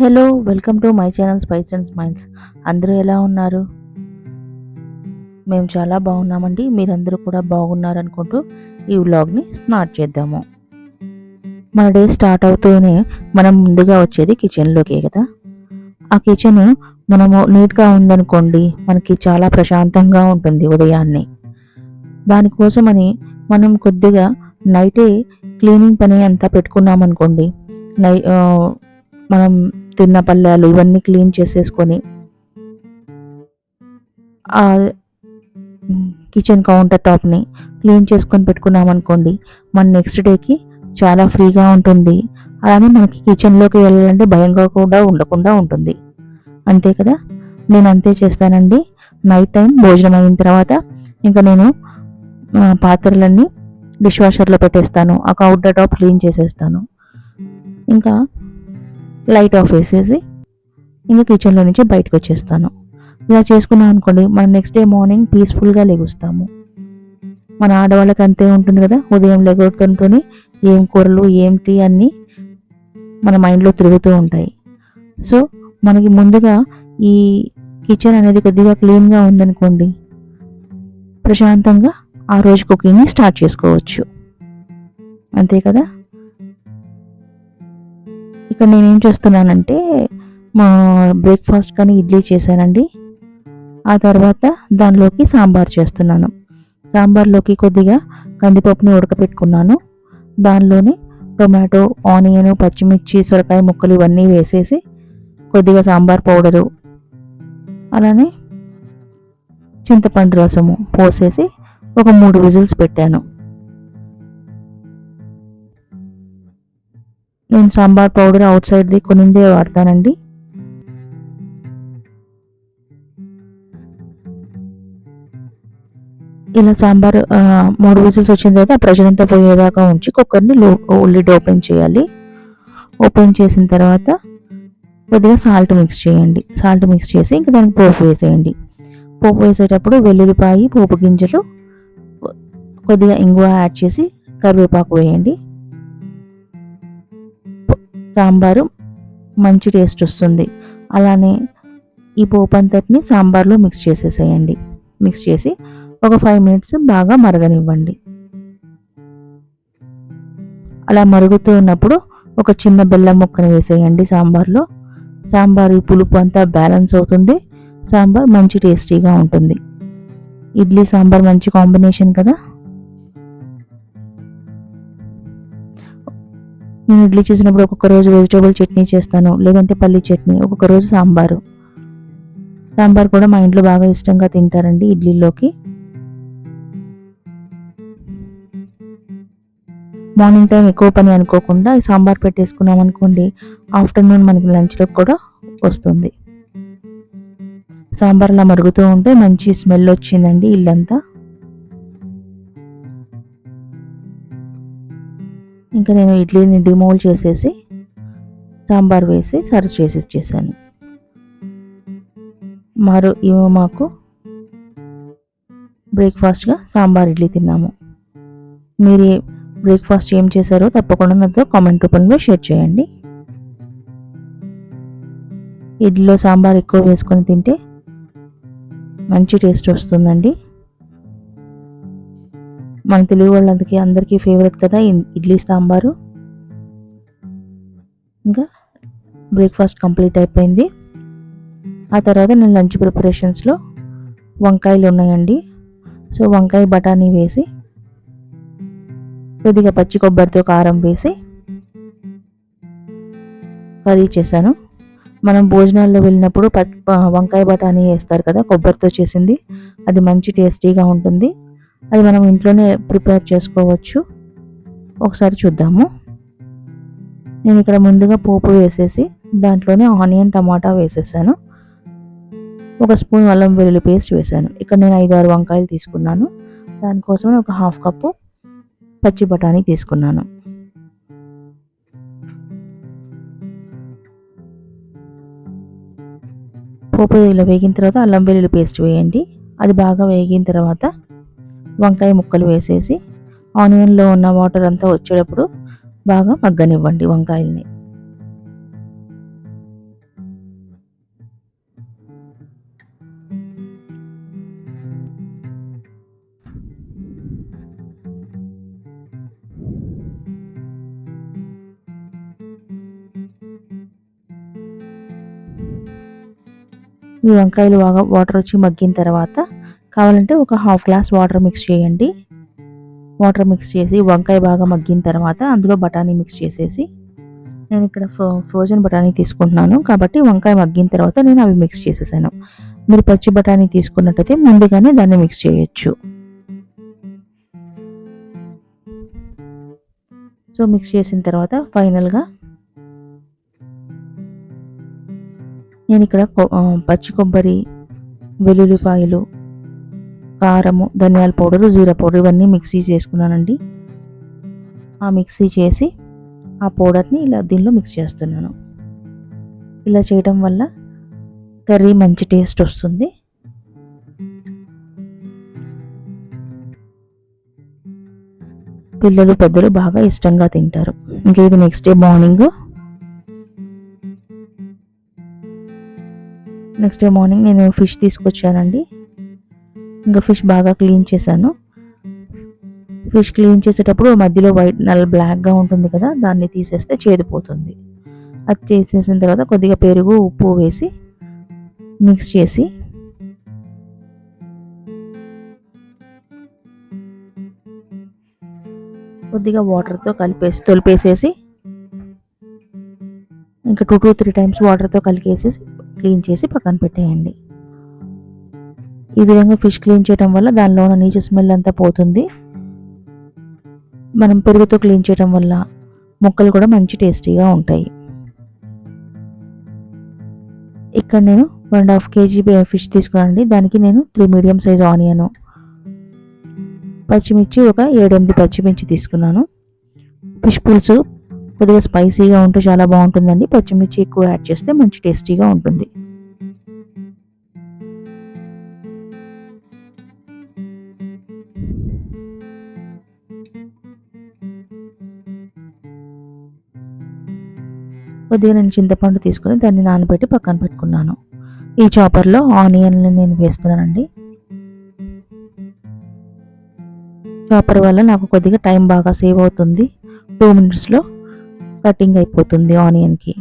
Hello, welcome to my channel spice and smiles. అందరూ ఎలా ఉన్నారు? మేము చాలా బాగున్నామండి. మీరందరూ కూడా బాగున్నారనుకుంటూ ఈ వ్లాగ్ని స్టార్ట్ చేద్దాము. మన డే స్టార్ట్ అవుతూనే మనం ముందుగా వచ్చేది కిచెన్లోకే కదా. ఆ కిచెన్ మనము నీట్గా ఉందనుకోండి, మనకి చాలా ప్రశాంతంగా ఉంటుంది ఉదయాన్నే. దానికోసమని మనం కొద్దిగా నైటే క్లీనింగ్ పని అంతా పెట్టుకున్నామనుకోండి, మనం తిన్న పళ్ళాలు ఇవన్నీ క్లీన్ చేసేసుకొని ఆ కిచెన్ కౌంటర్ టాప్ని క్లీన్ చేసుకొని పెట్టుకున్నామనుకోండి, మన నెక్స్ట్ డేకి చాలా ఫ్రీగా ఉంటుంది. అలానే మనకి కిచెన్లోకి వెళ్ళాలంటే భయంగా కూడా ఉండకుండా ఉంటుంది. అంతే కదా, నేను అంతే చేస్తానండి. నైట్ టైం భోజనం అయిన తర్వాత ఇంకా నేను పాత్రలన్నీ డిష్ వాషర్లో పెట్టేస్తాను. ఆ కౌంటర్ టాప్ క్లీన్ చేసేస్తాను. ఇంకా లైట్ ఆఫ్ వేసేసి ఇంకా కిచెన్లో నుంచి బయటకు వచ్చేస్తాను. ఇలా చేసుకున్నాం అనుకోండి, మనం నెక్స్ట్ డే మార్నింగ్ పీస్ఫుల్గా లెగుస్తాము. మన ఆడవాళ్ళకి అంతే ఉంటుంది కదా, ఉదయం లెగుతుంటూనే ఏం కూరలు ఏంటి అన్నీ మన మైండ్లో తిరుగుతూ ఉంటాయి. సో మనకి ముందుగా ఈ కిచెన్ అనేది కొద్దిగా క్లీన్గా ఉందనుకోండి, ప్రశాంతంగా ఆ రోజు కుకింగ్ని స్టార్ట్ చేసుకోవచ్చు. అంతే కదా. ఇక్కడ నేనేం చేస్తున్నానంటే, మా బ్రేక్ఫాస్ట్ కానీ ఇడ్లీ చేశానండి. ఆ తర్వాత దానిలోకి సాంబార్ చేస్తున్నాను. సాంబార్లోకి కొద్దిగా కందిపప్పుని ఉడకపెట్టుకున్నాను. దానిలోని టొమాటో, ఆనియన్, పచ్చిమిర్చి, సొరకాయ ముక్కలు ఇవన్నీ వేసేసి కొద్దిగా సాంబార్ పౌడరు, అలానే చింతపండు రసము పోసేసి ఒక 3 విజిల్స్ పెట్టాను. నేను సాంబార్ పౌడర్ అవుట్ సైడ్ది కొనిందే వాడతానండి. ఇలా సాంబార్ 3 విజిల్స్ వచ్చిన తర్వాత ప్రెషర్ అంతా పోయేదాకా ఉంచి కుక్కర్ని లిడ్ ఓపెన్ చేయాలి. ఓపెన్ చేసిన తర్వాత కొద్దిగా సాల్ట్ మిక్స్ చేయండి. సాల్ట్ మిక్స్ చేసి ఇంకా దానికి పోపు వేసేయండి. పోపు వేసేటప్పుడు వెల్లుల్లిపాయి, పోపు గింజలు, కొద్దిగా ఇంగువ యాడ్ చేసి కరివేపాకు వేయండి. సాంబారు మంచి టేస్ట్ వస్తుంది. అలానే ఈ పోపు అంతటిని సాంబార్లో మిక్స్ చేసేసేయండి. మిక్స్ చేసి ఒక 5 మినిట్స్ బాగా మరగనివ్వండి. అలా మరుగుతూ ఉన్నప్పుడు ఒక చిన్న బెల్లం ముక్కను వేసేయండి సాంబార్లో. సాంబార్ ఈ పులుపు అంతా బ్యాలెన్స్ అవుతుంది. సాంబార్ మంచి టేస్టీగా ఉంటుంది. ఇడ్లీ సాంబార్ మంచి కాంబినేషన్ కదా. నేను ఇడ్లీ చేసినప్పుడు ఒక్కొక్క రోజు వెజిటేబుల్ చట్నీ చేస్తాను, లేదంటే పల్లీ చట్నీ, ఒక్కొక్క రోజు సాంబారు. సాంబార్ కూడా మా ఇంట్లో బాగా ఇష్టంగా తింటారండి ఇడ్లీలోకి. మార్నింగ్ టైం ఎక్కువ పని అనుకోకుండా ఈ సాంబార్ పెట్టేసుకున్నాం అనుకోండి, ఆఫ్టర్నూన్ మనకి లంచ్లో కూడా వస్తుంది. సాంబార్ అలా మరుగుతూ ఉంటే మంచి స్మెల్ వచ్చిందండి ఇల్లంతా. ఇంకా నేను ఇడ్లీని డిమోల్డ్ చేసేసి సాంబార్ వేసి సర్వ్ చేసి ఇచ్చేసాను. మాకు బ్రేక్ఫాస్ట్గా సాంబార్ ఇడ్లీ తిన్నాము. మీరు బ్రేక్ఫాస్ట్ ఏం చేశారో తప్పకుండా నాతో కామెంట్ రూపంలో షేర్ చేయండి. ఇడ్లీలో సాంబార్ ఎక్కువ వేసుకొని తింటే మంచి టేస్ట్ వస్తుందండి. మన తెలుగు వాళ్ళందరికీ అందరికీ ఫేవరెట్ కదా ఇడ్లీ సాంబారు. ఇంకా బ్రేక్ఫాస్ట్ కంప్లీట్ అయిపోయింది. ఆ తర్వాత నేను లంచ్ ప్రిపరేషన్స్లో వంకాయలు ఉన్నాయండి. సో వంకాయ బఠానీ వేసి కొద్దిగా పచ్చి కొబ్బరితో కారం వేసి కర్రీ చేశాను. మనం భోజనాల్లో వెళ్ళినప్పుడు వంకాయ బఠానీ వేస్తారు కదా, కొబ్బరితో చేసింది. అది మంచి టేస్టీగా ఉంటుంది. అది మనం ఇంట్లోనే ప్రిపేర్ చేసుకోవచ్చు. ఒకసారి చూద్దాము. నేను ఇక్కడ ముందుగా పోపు వేసేసి దాంట్లోనే ఆనియన్, టమాటా వేసేసాను. ఒక స్పూన్ అల్లం వెల్లుల్లి పేస్ట్ వేసాను. ఇక్కడ నేను 5-6 వంకాయలు తీసుకున్నాను. దానికోసం ఒక 1/2 కప్పు పచ్చి బఠానీ తీసుకున్నాను. పోపు ఇలా వేగిన తర్వాత అల్లం వెల్లుల్లి పేస్ట్ వేయండి. అది బాగా వేగిన తర్వాత వంకాయ ముక్కలు వేసేసి ఆనియన్లో ఉన్న వాటర్ అంతా వచ్చేటప్పుడు బాగా మగ్గనివ్వండి వంకాయల్ని. ఈ వంకాయలు బాగా వాటర్ వచ్చి మగ్గిన తర్వాత కావాలంటే ఒక హాఫ్ గ్లాస్ వాటర్ మిక్స్ చేయండి. వాటర్ మిక్స్ చేసి వంకాయ బాగా మగ్గిన తర్వాత అందులో బఠానీ మిక్స్ చేసేసి, నేను ఇక్కడ ఫ్రోజన్ బఠానీ తీసుకుంటున్నాను కాబట్టి వంకాయ మగ్గిన తర్వాత నేను అవి మిక్స్ చేసేసాను. మీరు పచ్చి బఠానీ తీసుకున్నట్టయితే ముందుగానే దాన్ని మిక్స్ చేయొచ్చు. సో మిక్స్ చేసిన తర్వాత ఫైనల్గా నేను ఇక్కడ పచ్చి కొబ్బరి, వెల్లుల్లిపాయలు, కారము, ధనియాల పౌడరు, జీరా పౌడర్ ఇవన్నీ మిక్సీ చేసుకున్నానండి. ఆ మిక్సీ చేసి ఆ పౌడర్ని ఇలా దీనిలో మిక్స్ చేస్తున్నాను. ఇలా చేయడం వల్ల కర్రీ మంచి టేస్ట్ వస్తుంది. పిల్లలు పెద్దలు బాగా ఇష్టంగా తింటారు. ఇంకా ఇది నెక్స్ట్ డే మార్నింగ్ నేను ఫిష్ తీసుకొచ్చానండి. ఇంకా ఫిష్ బాగా క్లీన్ చేశాను. ఫిష్ క్లీన్ చేసేటప్పుడు మధ్యలో బ్లాక్గా ఉంటుంది కదా, దాన్ని తీసేస్తే చేదిపోతుంది. అది తీసేసిన తర్వాత కొద్దిగా పెరుగు, ఉప్పు వేసి మిక్స్ చేసి కొద్దిగా వాటర్తో తొలిపేసేసి ఇంకా 2 to 3 టైమ్స్ వాటర్తో కలిపేసేసి క్లీన్ చేసి పక్కన పెట్టేయండి. ఈ విధంగా ఫిష్ క్లీన్ చేయడం వల్ల దానిలో ఉన్న నీచు స్మెల్ అంతా పోతుంది. మనం పెరుగుతో క్లీన్ చేయడం వల్ల ముక్కలు కూడా మంచి టేస్టీగా ఉంటాయి. ఇక్కడ నేను 1.5 kg ఫిష్ తీసుకున్నానండి. దానికి నేను 3 మీడియం సైజ్ ఆనియన్, పచ్చిమిర్చి ఒక 7-8 పచ్చిమిర్చి తీసుకున్నాను. ఫిష్ పులుసు కొద్దిగా స్పైసీగా ఉంటే చాలా బాగుంటుందండి. పచ్చిమిర్చి ఎక్కువ యాడ్ చేస్తే మంచి టేస్టీగా ఉంటుంది. కొద్దిగా నేను చింతపండు తీసుకొని దాన్ని నానబెట్టి పక్కన పెట్టుకున్నాను. ఈ చాపర్లో ఆనియన్ని నేను వేస్తున్నానండి. చాపర్ వల్ల నాకు కొద్దిగా టైం బాగా సేవ్ అవుతుంది. 2 minutesలో కటింగ్ అయిపోతుంది ఆనియన్కి.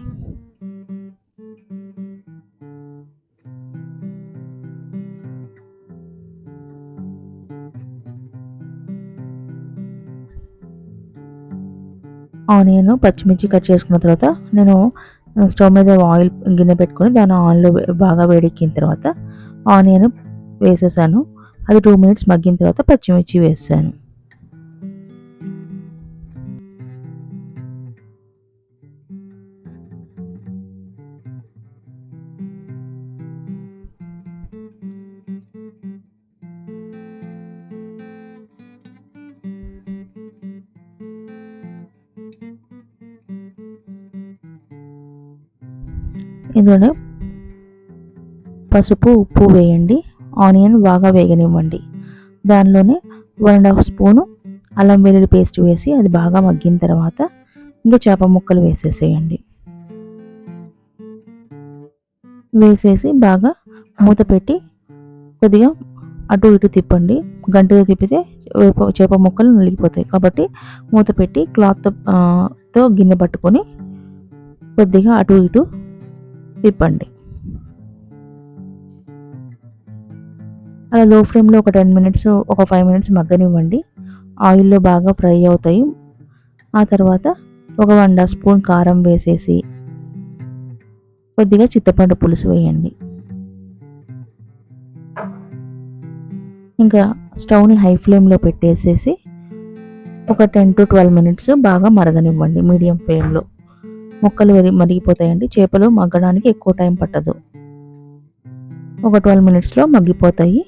ఆనియన్, పచ్చిమిర్చి కట్ చేసుకున్న తర్వాత నేను స్టవ్ మీద ఆయిల్ గిన్నె పెట్టుకొని దాని ఆయిల్లో బాగా వేడెక్కిన తర్వాత ఆనియన్ వేసేసాను. అది 2 minutes మగ్గిన తర్వాత పచ్చిమిర్చి వేసాను. ఇందులో పసుపు, ఉప్పు వేయండి. ఆనియన్ బాగా వేగనివ్వండి. దానిలోనే 1.5 స్పూను అల్లం వెల్లుల్లి పేస్ట్ వేసి అది బాగా మగ్గిన తర్వాత ఇంకా చేప ముక్కలు వేసేసేయండి. వేసేసి బాగా మూత పెట్టి కొద్దిగా అటు ఇటు తిప్పండి. గంటతో తిప్పితే చేప ముక్కలు నలిగిపోతాయి కాబట్టి మూత పెట్టి క్లాత్తో గిన్నె పట్టుకొని కొద్దిగా అటు ఇటు తిప్పండి. అలా లో ఫ్లేమ్లో ఒక 10 minutes, ఒక 5 minutes మగ్గనివ్వండి. ఆయిల్లో బాగా ఫ్రై అవుతాయి. ఆ తర్వాత ఒక 1.5 స్పూన్ కారం వేసేసి కొద్దిగా చింతపండు పులుసు వేయండి. ఇంకా స్టవ్ని హై ఫ్లేమ్లో పెట్టేసేసి ఒక 10 to 12 minutes బాగా మరగనివ్వండి మీడియం ఫ్లేమ్లో. ముక్కలు మరిగిపోతాయండి. చేపలు మగ్గడానికి ఎక్కువ టైం పట్టదు. ఒక 12 minutesలో మగ్గిపోతాయి.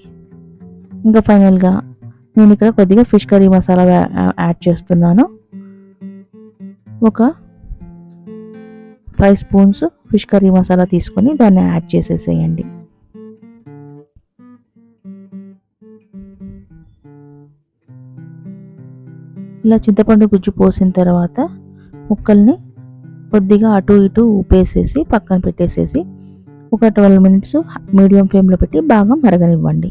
ఇంకా ఫైనల్గా నేను ఇక్కడ కొద్దిగా ఫిష్ కర్రీ మసాలా యాడ్ చేస్తున్నాను. ఒక 5 స్పూన్స్ ఫిష్ కర్రీ మసాలా తీసుకొని దాన్ని యాడ్ చేసేసేయండి. ఇలా చింతపండు గుజ్జు పోసిన తర్వాత ముక్కల్ని కొద్దిగా అటు ఇటు ఉప్పేసేసి పక్కన పెట్టేసేసి ఒక 12 minutes మీడియం ఫ్లేమ్లో పెట్టి బాగా మరగనివ్వండి.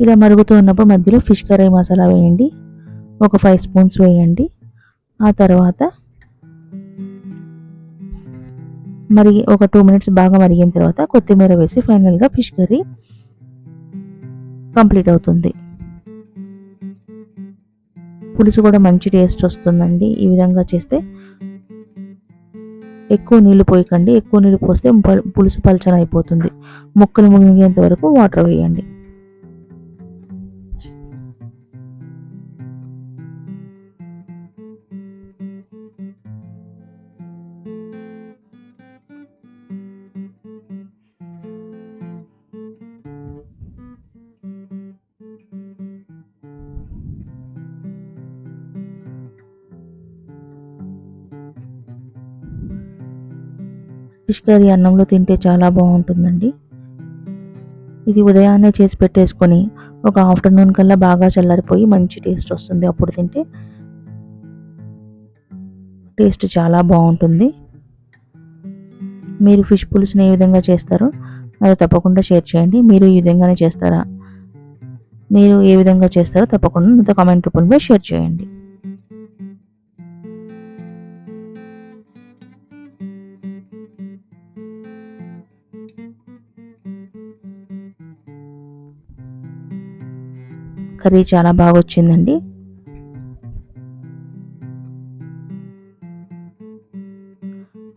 ఇలా మరుగుతూ ఉన్నప్పుడు మధ్యలో ఫిష్ కర్రీ మసాలా వేయండి. ఒక 5 స్పూన్స్ వేయండి. ఆ తర్వాత ఒక 2 మినిట్స్ బాగా మరిగిన తర్వాత కొత్తిమీర వేసి ఫైనల్గా ఫిష్ కర్రీ కంప్లీట్ అవుతుంది. పులుసు కూడా మంచి టేస్ట్ వస్తుందండి ఈ విధంగా చేస్తే. ఎక్కువ నీళ్లు పోయకండి, ఎక్కువ నీళ్లు పోస్తే పులుసు పలచన అయిపోతుంది. ముక్కలు మునిగేంత వరకు వాటర్ వేయండి. ఫిష్ కర్రీ అన్నంలో తింటే చాలా బాగుంటుందండి. ఇది ఉదయాన్నే చేసి పెట్టేసుకొని ఒక ఆఫ్టర్నూన్ కల్లా బాగా చల్లారిపోయి మంచి టేస్ట్ వస్తుంది. అప్పుడు తింటే టేస్ట్ చాలా బాగుంటుంది. మీరు ఫిష్ పులుసుని ఏ విధంగా చేస్తారో అది తప్పకుండా షేర్ చేయండి. మీరు ఈ విధంగానే చేస్తారా? మీరు ఏ విధంగా చేస్తారో తప్పకుండా నాతో కామెంట్ రూపంలో షేర్ చేయండి. కర్రీ చాలా బాగా వచ్చిందండి.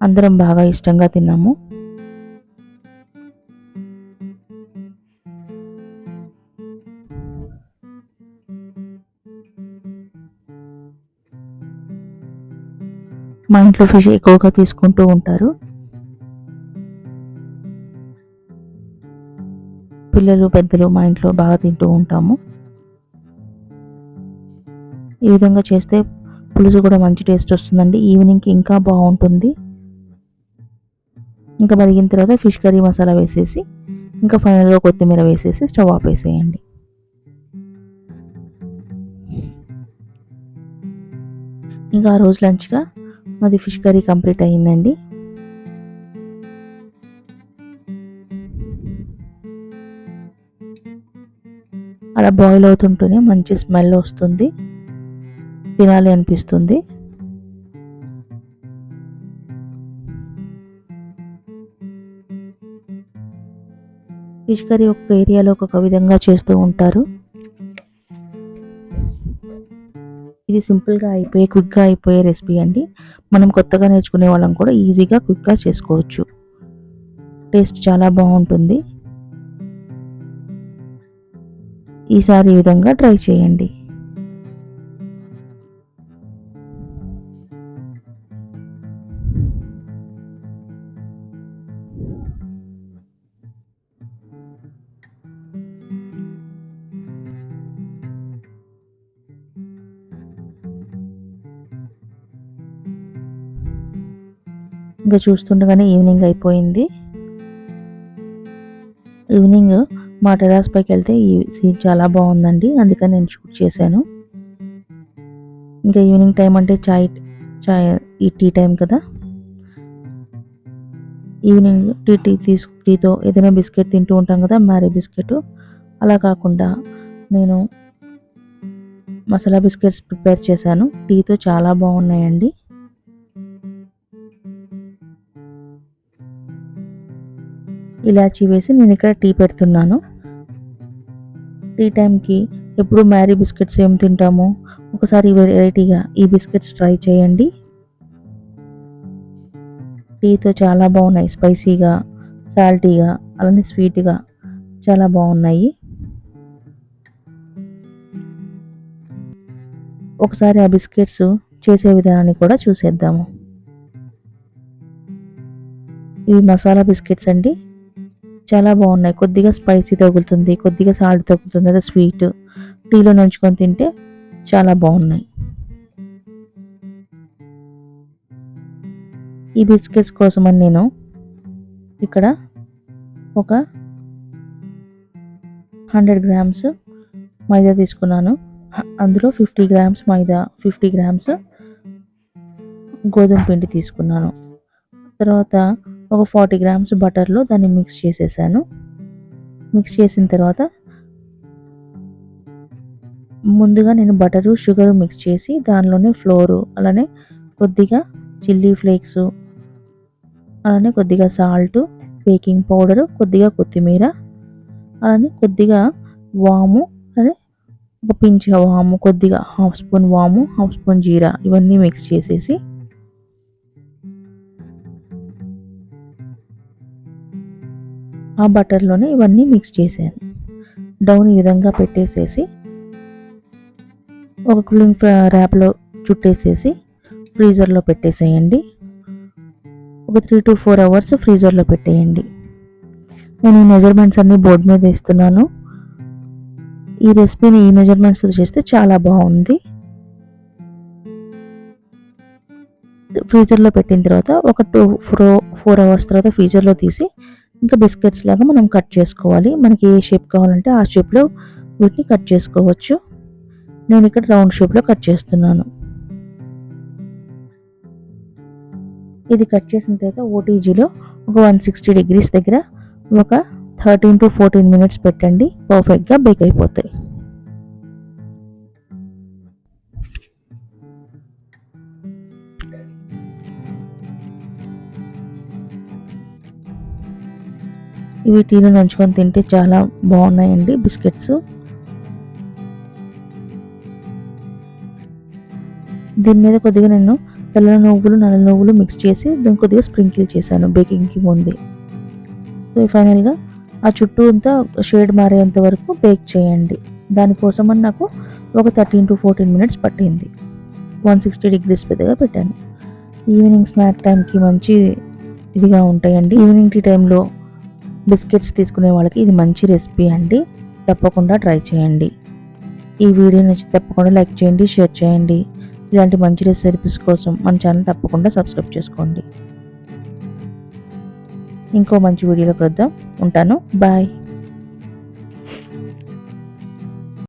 అందరం బాగా ఇష్టంగా తిన్నాము. మా ఇంట్లో ఫిష్ ఎక్కువగా తీసుకుంటూ ఉంటారు. పిల్లలు పెద్దలు మా ఇంట్లో బాగా తింటూ ఉంటాము. ఈ విధంగా చేస్తే పులుసు కూడా మంచి టేస్ట్ వస్తుందండి. ఈవినింగ్కి ఇంకా బాగుంటుంది. ఇంకా మరిగిన తర్వాత ఫిష్ కర్రీ మసాలా వేసేసి ఇంకా ఫైనల్గా కొత్తిమీర వేసేసి స్టవ్ ఆపేసేయండి. ఇంకా ఆ రోజు లంచ్గా మాది ఫిష్ కర్రీ కంప్లీట్ అయ్యిందండి. అలా బాయిల్ అవుతుంటూనే మంచి స్మెల్ వస్తుంది, తినాలి అనిపిస్తుంది. ఫిష్ కర్రీ ఒక్కొక్క ఏరియాలో ఒక్కొక్క విధంగా చేస్తూ ఉంటారు. ఇది సింపుల్గా అయిపోయే క్విక్గా అయిపోయే రెసిపీ అండి. మనం కొత్తగా నేర్చుకునే వాళ్ళం కూడా ఈజీగా క్విక్గా చేసుకోవచ్చు. టేస్ట్ చాలా బాగుంటుంది. ఈసారి ఈ విధంగా ట్రై చేయండి. ఇంకా చూస్తుండగానే ఈవినింగ్ అయిపోయింది. ఈవినింగ్ మా టెర్రస్ పైకి వెళ్తే ఈ సీన్ చాలా బాగుందండి, అందుకని నేను షూట్ చేశాను. ఇంకా ఈవినింగ్ టైం అంటే చాయ్ ఈ టీ టైం కదా. ఈవినింగ్ టీతో ఏదైనా బిస్కెట్ తింటూ ఉంటాం కదా, మ్యారీ బిస్కెట్. అలా కాకుండా నేను మసాలా బిస్కెట్స్ ప్రిపేర్ చేశాను. టీతో చాలా బాగున్నాయండి. ఇలాచీ వేసి నేను ఇక్కడ టీ పెడుతున్నాను. టీ టైంకి ఎప్పుడు మ్యారీ బిస్కెట్స్ ఏం తింటాము, ఒకసారి వెరైటీగా ఈ బిస్కెట్స్ ట్రై చేయండి. టీతో చాలా బాగున్నాయి, స్పైసీగా, సాల్టీగా, అలానే స్వీట్గా చాలా బాగున్నాయి. ఒకసారి ఆ బిస్కెట్స్ చేసే విధానాన్ని కూడా చూసేద్దాము. ఇవి మసాలా బిస్కెట్స్ అండి, చాలా బాగున్నాయి. కొద్దిగా స్పైసీ తగులుతుంది, కొద్దిగా సాల్ట్ తగులుతుంది, అదే స్వీట్. టీలో నంచుకొని తింటే చాలా బాగున్నాయి. ఈ బిస్కెట్స్ కోసమని నేను ఇక్కడ ఒక 100 గ్రామ్స్ మైదా తీసుకున్నాను. అందులో 50 గ్రామ్స్ మైదా, 50 గ్రామ్స్ గోధుమ పిండి తీసుకున్నాను. తర్వాత ఒక 40 గ్రామ్స్ బటర్లో దాన్ని మిక్స్ చేసేసాను. మిక్స్ చేసిన తర్వాత ముందుగా నేను బటరు, షుగరు మిక్స్ చేసి దానిలోనే ఫ్లోరు, అలానే కొద్దిగా చిల్లీ ఫ్లేక్స్, అలానే కొద్దిగా సాల్ట్, బేకింగ్ పౌడరు, కొద్దిగా కొత్తిమీర, అలానే కొద్దిగా వాము, అదే ఒక పించ్ వాము, కొద్దిగా హాఫ్ స్పూన్ వాము, హాఫ్ స్పూన్ జీరా ఇవన్నీ మిక్స్ చేసేసి ఆ బటర్లోనే ఇవన్నీ మిక్స్ చేశాను. డౌన్ ఈ విధంగా పెట్టేసేసి ఒక కూలింగ్ ర్యాప్లో చుట్టేసేసి ఫ్రీజర్లో పెట్టేసేయండి. ఒక 3 to 4 అవర్స్ ఫ్రీజర్లో పెట్టేయండి. నేను ఈ మెజర్మెంట్స్ అన్నీ బోర్డు మీద వేస్తున్నాను. ఈ రెసిపీని ఈ మెజర్మెంట్స్తో చేస్తే చాలా బాగుంది. ఫ్రీజర్లో పెట్టిన తర్వాత ఒక 4 అవర్స్ తర్వాత ఫ్రీజర్లో తీసి ఇంకా బిస్కెట్స్ లాగా మనం కట్ చేసుకోవాలి. మనకి ఏ షేప్ కావాలంటే ఆ షేప్లో వీటిని కట్ చేసుకోవచ్చు. నేను ఇక్కడ రౌండ్ షేప్లో కట్ చేస్తున్నాను. ఇది కట్ చేసిన తర్వాత ఓటీజీలో ఒక 160 degrees దగ్గర ఒక 13 to 14 minutes పెట్టండి. పర్ఫెక్ట్గా బేక్ అయిపోతాయి. ఇవి టీలో నంచుకొని తింటే చాలా బాగున్నాయండి బిస్కెట్స్. దీని మీద కొద్దిగా నేను తెల్ల నువ్వులు, నల్ల నువ్వులు మిక్స్ చేసి దాన్ని కొద్దిగా స్ప్రింకిల్ చేశాను బేకింగ్కి ముందే. సో ఫైనల్గా ఆ చుట్టూ అంతా షేడ్ మారేంత వరకు బేక్ చేయండి. దానికోసమని నాకు ఒక 13 to 14 minutes పట్టింది. 160 degrees పెద్దగా పెట్టాను. ఈవినింగ్ స్నాక్ టైంకి మంచి ఇదిగా ఉంటాయండి. ఈవినింగ్ టీ టైంలో బిస్కెట్స్ తీసుకునే వాళ్ళకి ఇది మంచి రెసిపీ అండి. తప్పకుండా ట్రై చేయండి. ఈ వీడియో నచ్చి తప్పకుండా లైక్ చేయండి, షేర్ చేయండి. ఇలాంటి మంచి రెసిపీస్ కోసం మన ఛానల్ తప్పకుండా సబ్స్క్రైబ్ చేసుకోండి. ఇంకో మంచి వీడియోలో కలుద్దాం. ఉంటాను. బాయ్.